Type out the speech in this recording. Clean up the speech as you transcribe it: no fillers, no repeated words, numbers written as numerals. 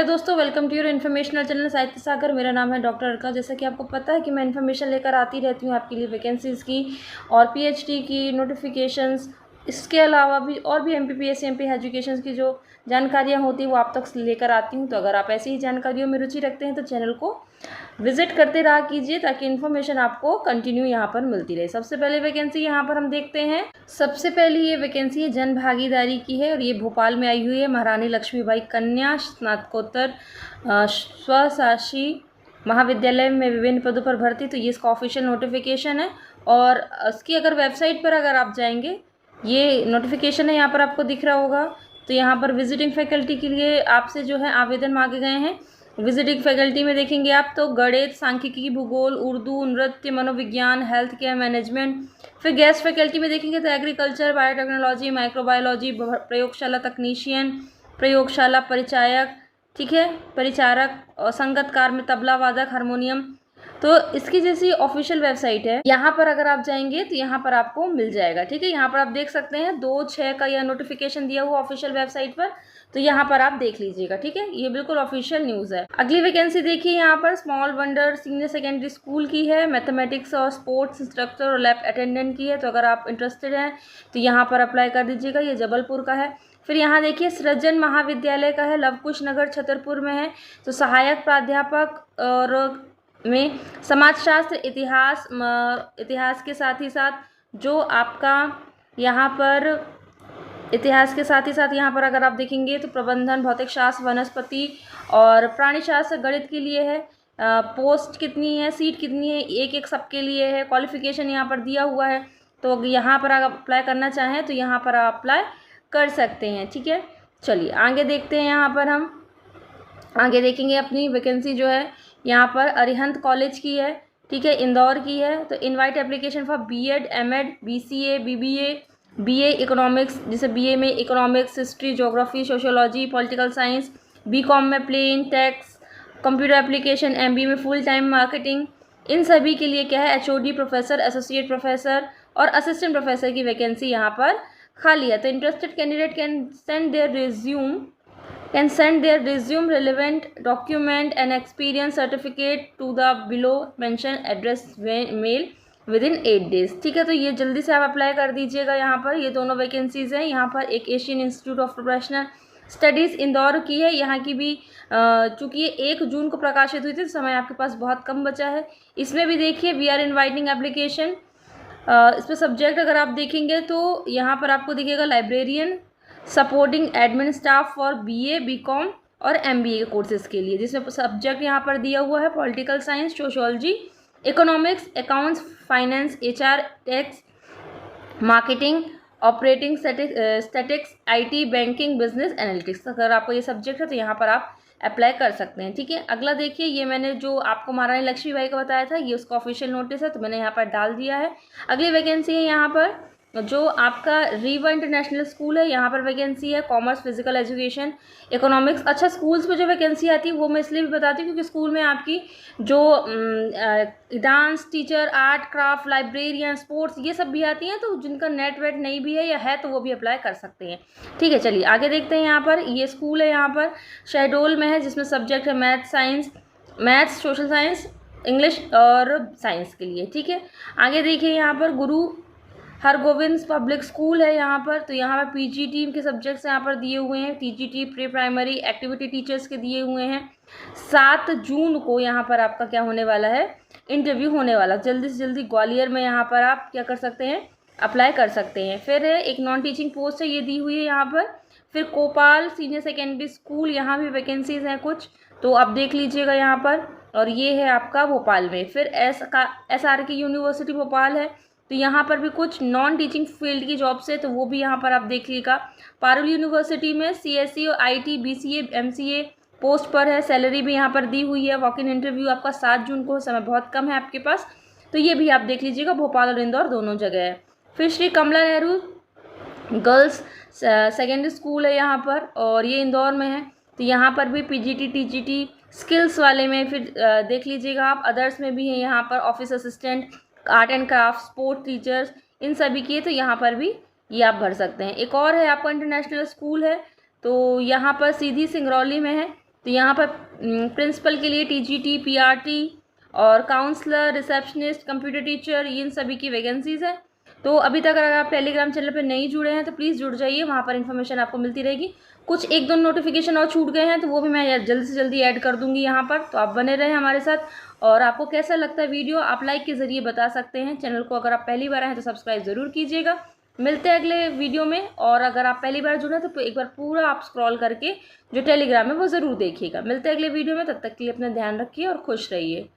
Hello दोस्तों, welcome to your informational channel Sahitya Sagar. मेरा नाम है डॉक्टर अर्का। जैसा कि आपको पता है कि मैं इन्फॉर्मेशन लेकर आती रहती हूँ आपके लिए वैकेंसीज़ की और पीएचडी की नोटिफिकेशंस, इसके अलावा भी और भी एमपीपीएससी एमपी एजुकेशन की जो जानकारियाँ होती हैं वो आप तक लेकर आती हूँ। तो अगर आप ऐसी ही जानकारियों में रुचि रखते हैं तो चैनल को विजिट करते रहा कीजिए ताकि इन्फॉर्मेशन आपको कंटिन्यू यहाँ पर मिलती रहे। सबसे पहले वैकेंसी यहाँ पर हम देखते हैं। सबसे पहली ये वैकेंसी है जन भागीदारी की है और ये भोपाल में आई हुई है। महारानी लक्ष्मीबाई कन्या स्नातकोत्तर स्वशासी महाविद्यालय में विभिन्न पदों पर भर्ती। तो ये इसका ऑफिशियल नोटिफिकेशन है और इसकी अगर वेबसाइट पर अगर आप जाएंगे, ये नोटिफिकेशन है, यहाँ पर आपको दिख रहा होगा। तो यहाँ पर विजिटिंग फैकल्टी के लिए आपसे जो है आवेदन मांगे गए हैं। विजिटिंग फैकल्टी में देखेंगे आप तो गणित, सांख्यिकी, भूगोल, उर्दू, नृत्य, मनोविज्ञान, हेल्थ केयर मैनेजमेंट। फिर गेस्ट फैकल्टी में देखेंगे तो एग्रीकल्चर, बायोटेक्नोलॉजी, माइक्रोबायोलॉजी, प्रयोगशाला तकनीशियन, प्रयोगशाला परिचायक, ठीक है, परिचारक और संगतकार में तबला वादक, हारमोनियम। तो इसकी जैसी ऑफिशियल वेबसाइट है, यहाँ पर अगर आप जाएंगे तो यहाँ पर आपको मिल जाएगा। ठीक है, यहाँ पर आप देख सकते हैं 2/6 का यह नोटिफिकेशन दिया हुआ ऑफिशियल वेबसाइट पर। तो यहाँ पर आप देख लीजिएगा। ठीक है, ये बिल्कुल ऑफिशियल न्यूज़ है। अगली वैकेंसी देखिए, यहाँ पर small wonder senior secondary school की है। मैथमेटिक्स और स्पोर्ट्स इंस्ट्रक्टर और लैब अटेंडेंट की है। तो अगर आप इंटरेस्टेड हैं तो यहाँ पर अप्लाई कर दीजिएगा। ये जबलपुर का है। फिर यहाँ देखिए सृजन महाविद्यालय का है, लवकुश नगर छतरपुर में है। तो सहायक प्राध्यापक और में समाजशास्त्र, इतिहास के साथ ही साथ जो आपका यहाँ पर इतिहास के साथ ही साथ यहाँ पर अगर आप देखेंगे तो प्रबंधन, भौतिक शास्त्र, वनस्पति और प्राणी शास्त्र, गणित के लिए है। पोस्ट कितनी है, सीट कितनी है, एक सबके लिए है। क्वालिफिकेशन यहाँ पर दिया हुआ है। तो यहाँ पर अगर अप्लाई करना चाहें तो यहाँ पर आप अप्लाई कर सकते हैं। ठीक है, चलिए आगे देखते हैं। यहाँ पर हम आगे देखेंगे अपनी वैकेंसी जो है यहाँ पर अरिहंत कॉलेज की है। ठीक है, इंदौर की है। तो invite application for BEd, MEd, BCA, BBA, BA economics, जैसे बीए में economics, history, geography, sociology, political science, BCom में plain text, computer application, MBA में फुल टाइम मार्केटिंग, इन सभी के लिए क्या है एचओडी प्रोफेसर, एसोसिएट प्रोफेसर और असिस्टेंट प्रोफेसर की वैकेंसी यहाँ पर खाली है। तो interested candidate can send their resume, relevant document and experience certificate to the below mentioned address mail within 8 days। ठीक है, तो ये जल्दी से आप अप्लाई कर दीजिएगा। यहाँ पर ये दोनों वैकेंसीज़ हैं। यहाँ पर एक Asian institute of professional studies Indore की है। यहाँ की भी चूँकि ये 1 जून को प्रकाशित हुई थी, तो समय आपके पास बहुत कम बचा है। इसमें भी देखिए वी आर इन्वाइटिंग एप्लीकेशन। इस पर सब्जेक्ट अगर आप देखेंगे तो यहाँ पर आपको दिखेगा librarian, supporting admin staff for BA, BCom और एमबीए के कोर्सेज़ के लिए, जिसमें सब्जेक्ट यहाँ पर दिया हुआ है political science, sociology, economics, accounts, finance, HR, tax, marketing, operating statics, IT, banking, business analytics. अगर आपको ये सब्जेक्ट है तो यहाँ पर आप अप्लाई कर सकते हैं। ठीक है, अगला देखिए, ये मैंने जो आपको महारानी लक्ष्मीबाई का बताया था, ये उसका ऑफिशियल नोटिस है, तो मैंने यहाँ पर डाल दिया है। अगली वैकेंसी है यहाँ पर जो आपका रीवा इंटरनेशनल स्कूल है। यहाँ पर वैकेंसी है कॉमर्स, फिजिकल एजुकेशन, इकोनॉमिक्स। अच्छा, स्कूल्स में जो वैकेंसी आती है वो मैं इसलिए भी बताती हूँ क्योंकि स्कूल में आपकी जो dance teacher, art craft, librarian, sports, ये सब भी आती हैं। तो जिनका नेट वेट नहीं भी है या है तो वो भी अप्लाई कर सकते हैं। ठीक है, चलिए आगे देखते हैं। यहाँ पर ये स्कूल है, यहाँ पर शहडोल में है, जिसमें सब्जेक्ट है मैथ्स, सोशल साइंस, इंग्लिश और साइंस के लिए। ठीक है, आगे देखिए, यहाँ पर गुरु हरगोविंद पब्लिक स्कूल है यहाँ पर। तो यहाँ पर पीजीटी के सब्जेक्ट्स यहाँ पर दिए हुए हैं। TGT pre primary activity teachers के दिए हुए हैं। 7 जून को यहाँ पर आपका क्या होने वाला है, इंटरव्यू होने वाला। जल्दी से जल्दी ग्वालियर में यहाँ पर आप क्या कर सकते हैं, अप्लाई कर सकते हैं। फिर एक नॉन टीचिंग पोस्ट है, ये दी हुई है यहाँ पर। फिर कोपाल सीनियर सेकेंडरी स्कूल, यहाँ भी वैकेंसीज हैं कुछ, तो आप देख लीजिएगा यहाँ पर। और ये है आपका भोपाल में। फिर SRK यूनिवर्सिटी भोपाल है, तो यहाँ पर भी कुछ नॉन टीचिंग फील्ड की जॉब्स है, तो वो भी यहाँ पर आप देख लीजिएगा। पारुल यूनिवर्सिटी में CSE और IT, BCA, MCA पोस्ट पर है। सैलरी भी यहाँ पर दी हुई है। वॉक इन इंटरव्यू आपका 7 जून को, समय बहुत कम है आपके पास, तो ये भी आप देख लीजिएगा। भोपाल और इंदौर दोनों जगह है। फिर श्री कमला नेहरू गर्ल्स सेकेंडरी स्कूल है यहाँ पर, और ये इंदौर में है। तो यहाँ पर भी PGT, TGT स्किल्स वाले में फिर देख लीजिएगा आप। अदर्स में भी है यहाँ पर office assistant, art and craft, sport teachers, इन सभी की है। तो यहाँ पर भी ये आप भर सकते हैं। एक और है आपका इंटरनेशनल स्कूल है, तो यहाँ पर सीधी सिंगरौली में है। तो यहाँ पर प्रिंसिपल के लिए टीजीटी, पीआरटी और काउंसलर, रिसेप्शनिस्ट, कंप्यूटर टीचर, इन सभी की वैकेंसीज़ है। तो अभी तक अगर आप टेलीग्राम चैनल पर नहीं जुड़े हैं तो प्लीज़ जुड़ जाइए, वहाँ पर इन्फॉर्मेशन आपको मिलती रहेगी। कुछ एक दो नोटिफिकेशन और छूट गए हैं तो वो भी मैं जल्दी से जल्दी ऐड कर दूँगी यहाँ पर, तो आप बने रहें हमारे साथ। और आपको कैसा लगता है वीडियो, आप लाइक के ज़रिए बता सकते हैं। चैनल को अगर आप पहली बार आए हैं तो सब्सक्राइब ज़रूर कीजिएगा। मिलते हैं अगले वीडियो में। और अगर आप पहली बार जुड़े तो एक बार पूरा आप स्क्रॉल करके जो टेलीग्राम है वो ज़रूर देखिएगा। मिलते हैं अगले वीडियो में, तब तक के लिए अपना ध्यान रखिए और खुश रहिए।